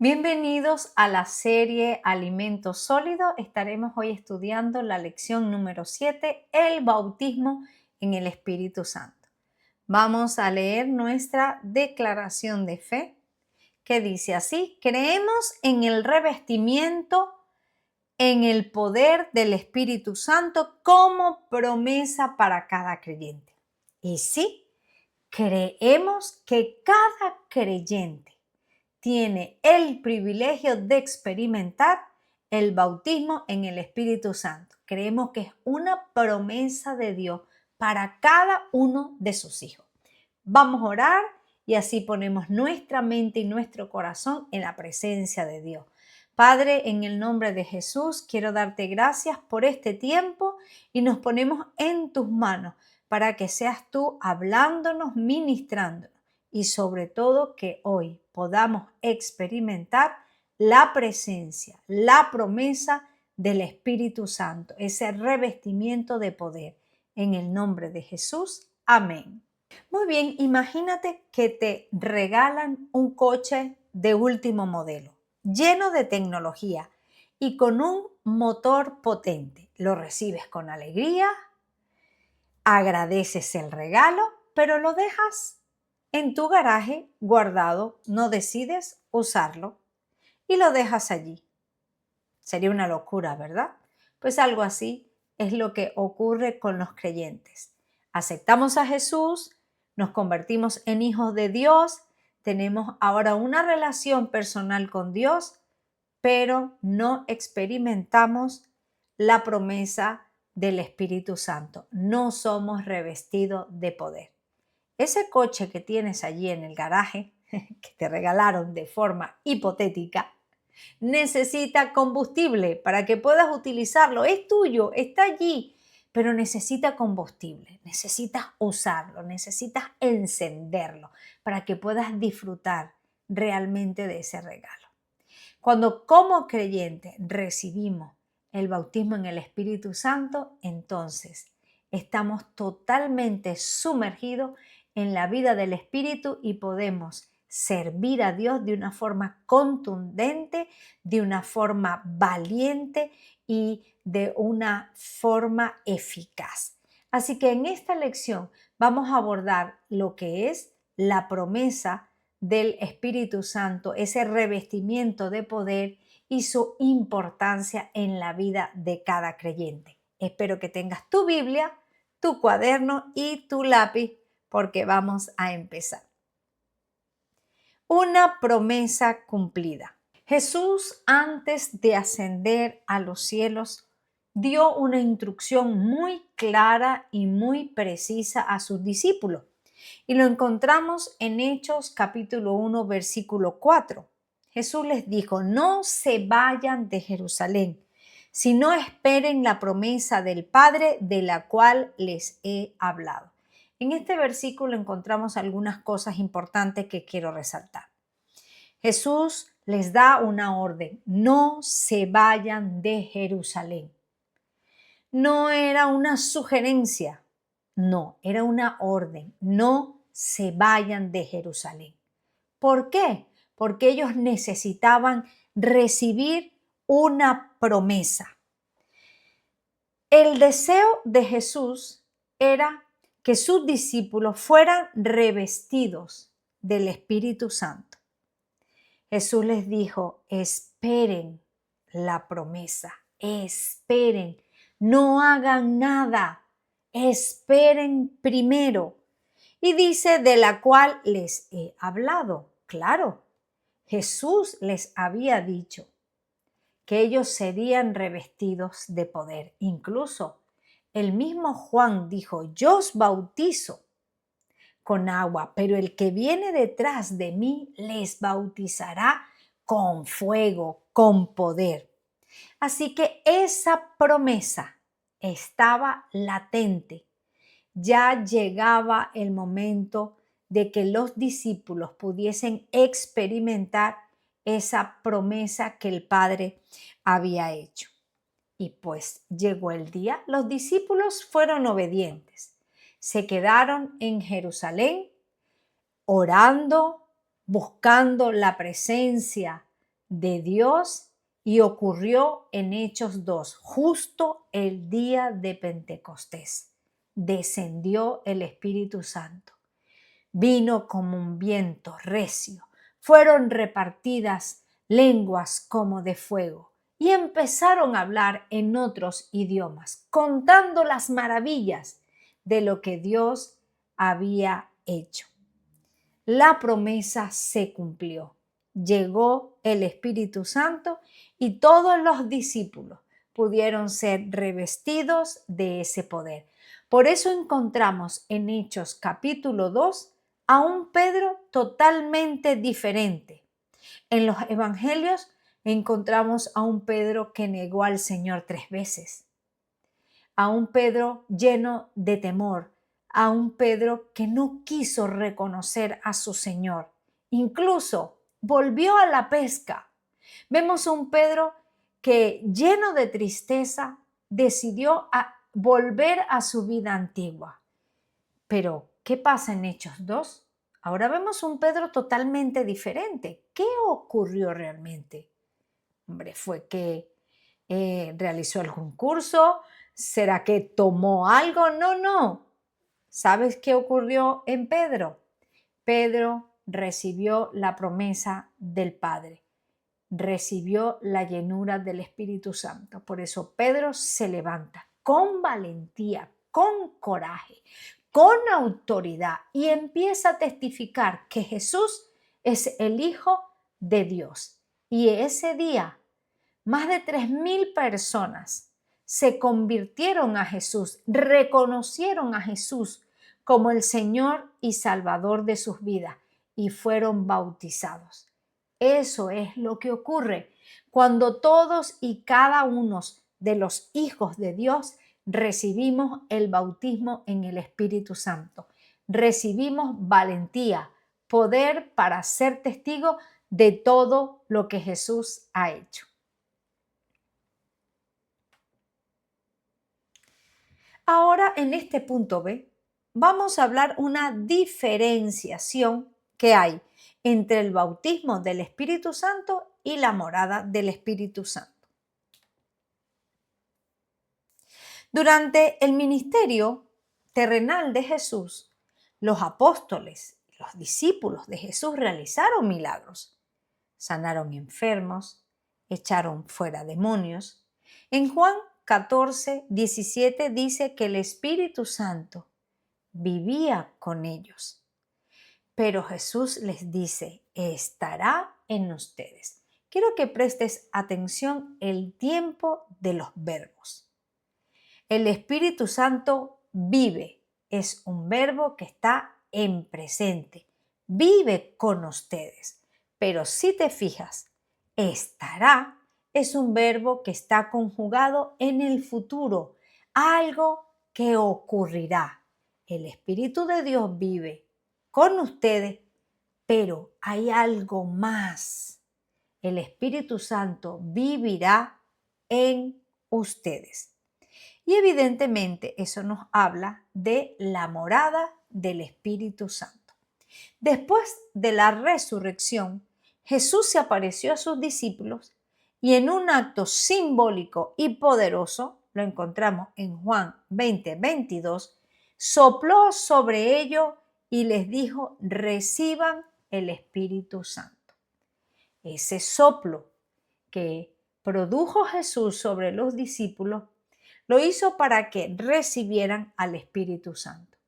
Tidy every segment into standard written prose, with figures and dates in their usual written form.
Bienvenidos a la serie Alimento Sólido. Estaremos hoy estudiando la lección número 7, el bautismo en el Espíritu Santo. Vamos a leer nuestra declaración de fe que dice así: creemos en el revestimiento, en el poder del Espíritu Santo como promesa para cada creyente. Y sí, creemos que cada creyente tiene el privilegio de experimentar el bautismo en el Espíritu Santo. Creemos que es una promesa de Dios para cada uno de sus hijos. Vamos a orar y así ponemos nuestra mente y nuestro corazón en la presencia de Dios. Padre, en el nombre de Jesús, quiero darte gracias por este tiempo y nos ponemos en tus manos para que seas tú hablándonos, ministrándonos y sobre todo que hoy podamos experimentar la presencia, la promesa del Espíritu Santo, ese revestimiento de poder. En el nombre de Jesús, amén. Muy bien, imagínate que te regalan un coche de último modelo, lleno de tecnología y con un motor potente. Lo recibes con alegría, agradeces el regalo, pero lo dejas en tu garaje guardado, no decides usarlo y lo dejas allí. Sería una locura, ¿verdad? Pues algo así es lo que ocurre con los creyentes. Aceptamos a Jesús, nos convertimos en hijos de Dios, tenemos ahora una relación personal con Dios, pero no experimentamos la promesa del Espíritu Santo. No somos revestidos de poder. Ese coche que tienes allí en el garaje, que te regalaron de forma hipotética, necesita combustible para que puedas utilizarlo. Es tuyo, está allí, pero necesita combustible. Necesitas usarlo, necesitas encenderlo para que puedas disfrutar realmente de ese regalo. Cuando como creyente recibimos el bautismo en el Espíritu Santo, entonces estamos totalmente sumergidos en la vida del Espíritu y podemos servir a Dios de una forma contundente, de una forma valiente y de una forma eficaz. Así que en esta lección vamos a abordar lo que es la promesa del Espíritu Santo, ese revestimiento de poder y su importancia en la vida de cada creyente. Espero que tengas tu Biblia, tu cuaderno y tu lápiz porque vamos a empezar. Una promesa cumplida. Jesús, antes de ascender a los cielos, dio una instrucción muy clara y muy precisa a sus discípulos. Y lo encontramos en Hechos capítulo 1, versículo 4. Jesús les dijo: no se vayan de Jerusalén, sino esperen la promesa del Padre de la cual les he hablado. En este versículo encontramos algunas cosas importantes que quiero resaltar. Jesús les da una orden: no se vayan de Jerusalén. No era una sugerencia, no, era una orden: no se vayan de Jerusalén. ¿Por qué? Porque ellos necesitaban recibir una promesa. El deseo de Jesús era que sus discípulos fueran revestidos del Espíritu Santo. Jesús les dijo: esperen la promesa, esperen, no hagan nada, esperen primero. Y dice: de la cual les he hablado. Claro, Jesús les había dicho que ellos serían revestidos de poder. Incluso el mismo Juan dijo: yo os bautizo con agua, pero el que viene detrás de mí les bautizará con fuego, con poder. Así que esa promesa estaba latente. Ya llegaba el momento de que los discípulos pudiesen experimentar esa promesa que el Padre había hecho. Y pues llegó el día, los discípulos fueron obedientes. Se quedaron en Jerusalén orando, buscando la presencia de Dios y ocurrió en Hechos 2, justo el día de Pentecostés. Descendió el Espíritu Santo. Vino como un viento recio. Fueron repartidas lenguas como de fuego y empezaron a hablar en otros idiomas, contando las maravillas de lo que Dios había hecho. La promesa se cumplió. Llegó el Espíritu Santo y todos los discípulos pudieron ser revestidos de ese poder. Por eso encontramos en Hechos capítulo 2 a un Pedro totalmente diferente. En los evangelios encontramos a un Pedro que negó al Señor 3 veces, a un Pedro lleno de temor, a un Pedro que no quiso reconocer a su Señor. Incluso volvió a la pesca. Vemos a un Pedro que, lleno de tristeza, decidió volver a su vida antigua. Pero, ¿qué pasa en Hechos 2? Ahora vemos un Pedro totalmente diferente. ¿Qué ocurrió realmente? Hombre, fue que realizó algún curso. ¿Será que tomó algo? No, no. ¿Sabes qué ocurrió en Pedro? Pedro recibió la promesa del Padre, recibió la llenura del Espíritu Santo. Por eso Pedro se levanta con valentía, con coraje, con autoridad y empieza a testificar que Jesús es el Hijo de Dios. Y ese día, más de 3,000 personas se convirtieron a Jesús, reconocieron a Jesús como el Señor y Salvador de sus vidas y fueron bautizados. Eso es lo que ocurre cuando todos y cada uno de los hijos de Dios recibimos el bautismo en el Espíritu Santo. Recibimos valentía, poder para ser testigos de todo lo que Jesús ha hecho. Ahora, en este punto B, vamos a hablar una diferenciación que hay entre el bautismo del Espíritu Santo y la morada del Espíritu Santo. Durante el ministerio terrenal de Jesús, los apóstoles, los discípulos de Jesús realizaron milagros. Sanaron enfermos, echaron fuera demonios. En Juan 14, 17 dice que el Espíritu Santo vivía con ellos. Pero Jesús les dice, estará en ustedes. Quiero que prestes atención el tiempo de los verbos. El Espíritu Santo vive. Es un verbo que está en presente. Vive con ustedes. Pero si te fijas, estará es un verbo que está conjugado en el futuro, algo que ocurrirá. El Espíritu de Dios vive con ustedes, pero hay algo más. El Espíritu Santo vivirá en ustedes. Y evidentemente eso nos habla de la morada del Espíritu Santo. Después de la resurrección, Jesús se apareció a sus discípulos y en un acto simbólico y poderoso, lo encontramos en Juan 20, 22, sopló sobre ellos y les dijo, reciban el Espíritu Santo. Ese soplo que produjo Jesús sobre los discípulos lo hizo para que recibieran al Espíritu Santo.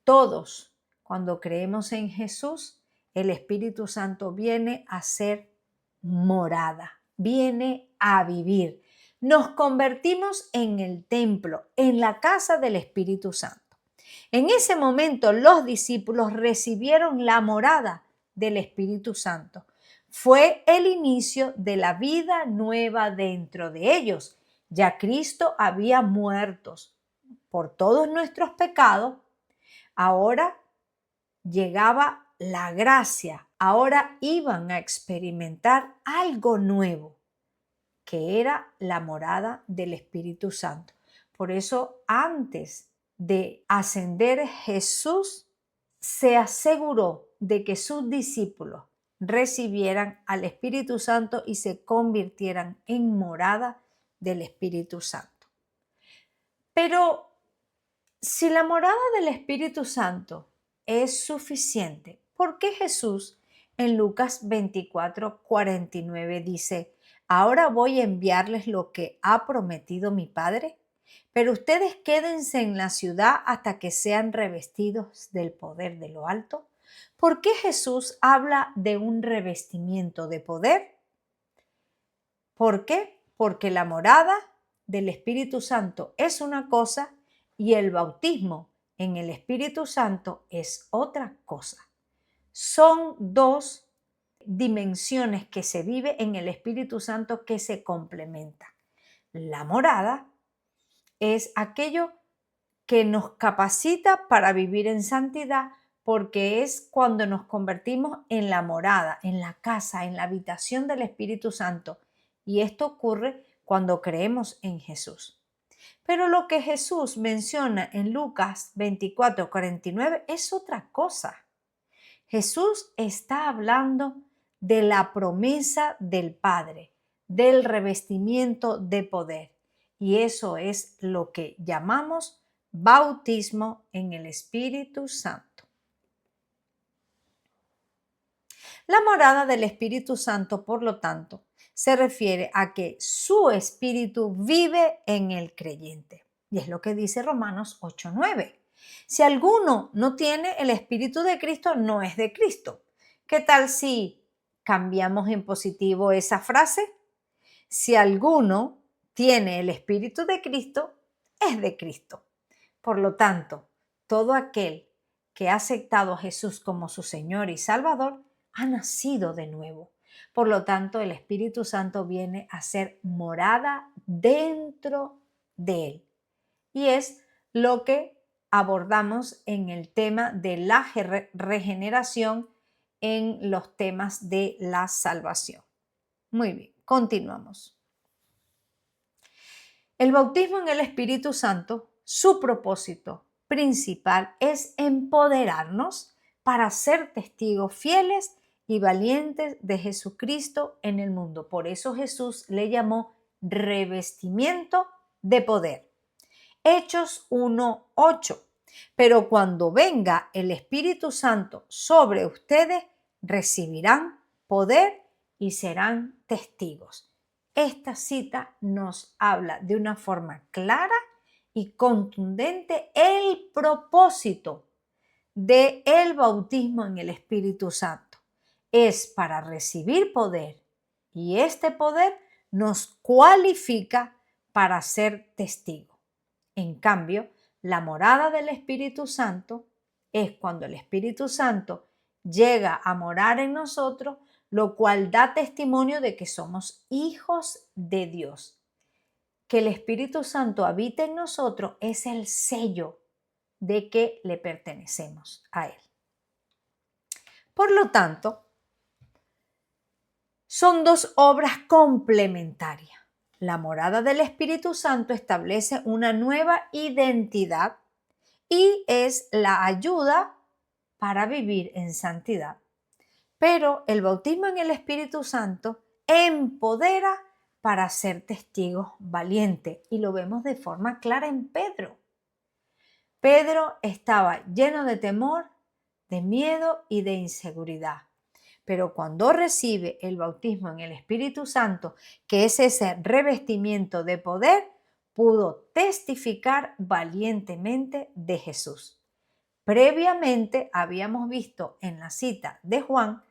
Todos, cuando creemos en Jesús, el Espíritu Santo viene a ser morada, viene a vivir. Nos convertimos en el templo, en la casa del Espíritu Santo. En ese momento los discípulos recibieron la morada del Espíritu Santo. Fue el inicio de la vida nueva dentro de ellos. Ya Cristo había muerto por todos nuestros pecados. Ahora llegaba la gracia. Ahora iban a experimentar algo nuevo, que era la morada del Espíritu Santo. Por eso, antes de ascender, Jesús se aseguró de que sus discípulos recibieran al Espíritu Santo y se convirtieran en morada del Espíritu Santo. Pero si la morada del Espíritu Santo es suficiente, ¿por qué Jesús en Lucas 24:49 dice: ahora voy a enviarles lo que ha prometido mi Padre? Pero ustedes quédense en la ciudad hasta que sean revestidos del poder de lo alto. ¿Por qué Jesús habla de un revestimiento de poder? ¿Por qué? Porque la morada del Espíritu Santo es una cosa y el bautismo en el Espíritu Santo es otra cosa. Son dos dimensiones que se vive en el Espíritu Santo que se complementan. La morada es aquello que nos capacita para vivir en santidad, porque es cuando nos convertimos en la morada, en la casa, en la habitación del Espíritu Santo. Y esto ocurre cuando creemos en Jesús. Pero lo que Jesús menciona en Lucas 24:49 es otra cosa. Jesús está hablando de la promesa del Padre, del revestimiento de poder. Y eso es lo que llamamos bautismo en el Espíritu Santo. La morada del Espíritu Santo, por lo tanto, se refiere a que su Espíritu vive en el creyente. Y es lo que dice Romanos 8:9. Si alguno no tiene el Espíritu de Cristo, no es de Cristo. ¿Qué tal si cambiamos en positivo esa frase? Si alguno tiene el Espíritu de Cristo, es de Cristo. Por lo tanto, todo aquel que ha aceptado a Jesús como su Señor y Salvador ha nacido de nuevo. Por lo tanto, el Espíritu Santo viene a ser morada dentro de él. Y es lo que abordamos en el tema de la regeneración, en los temas de la salvación. Muy bien, continuamos. El bautismo en el Espíritu Santo, su propósito principal es empoderarnos para ser testigos fieles y valientes de Jesucristo en el mundo. Por eso Jesús le llamó revestimiento de poder. Hechos 1:8. Pero cuando venga el Espíritu Santo sobre ustedes, recibirán poder y serán testigos. Esta cita nos habla de una forma clara y contundente el propósito del bautismo en el Espíritu Santo. Es para recibir poder y este poder nos cualifica para ser testigos. En cambio, la morada del Espíritu Santo es cuando el Espíritu Santo llega a morar en nosotros, lo cual da testimonio de que somos hijos de Dios. Que el Espíritu Santo habite en nosotros es el sello de que le pertenecemos a Él. Por lo tanto, son dos obras complementarias. La morada del Espíritu Santo establece una nueva identidad y es la ayuda para vivir en santidad. Pero el bautismo en el Espíritu Santo empodera para ser testigos valientes y lo vemos de forma clara en Pedro. Pedro estaba lleno de temor, de miedo y de inseguridad. Pero cuando recibe el bautismo en el Espíritu Santo, que es ese revestimiento de poder, pudo testificar valientemente de Jesús. Previamente habíamos visto en la cita de Juan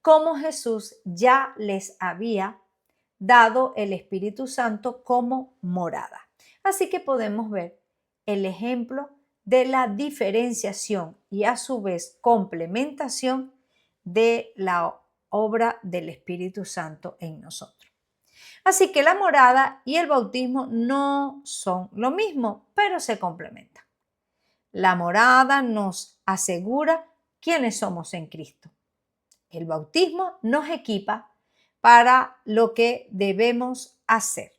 cómo Jesús ya les había dado el Espíritu Santo como morada. Así que podemos ver el ejemplo de la diferenciación y a su vez complementación de la obra del Espíritu Santo en nosotros. Así que la morada y el bautismo no son lo mismo, pero se complementan. La morada nos asegura quiénes somos en Cristo. El bautismo nos equipa para lo que debemos hacer.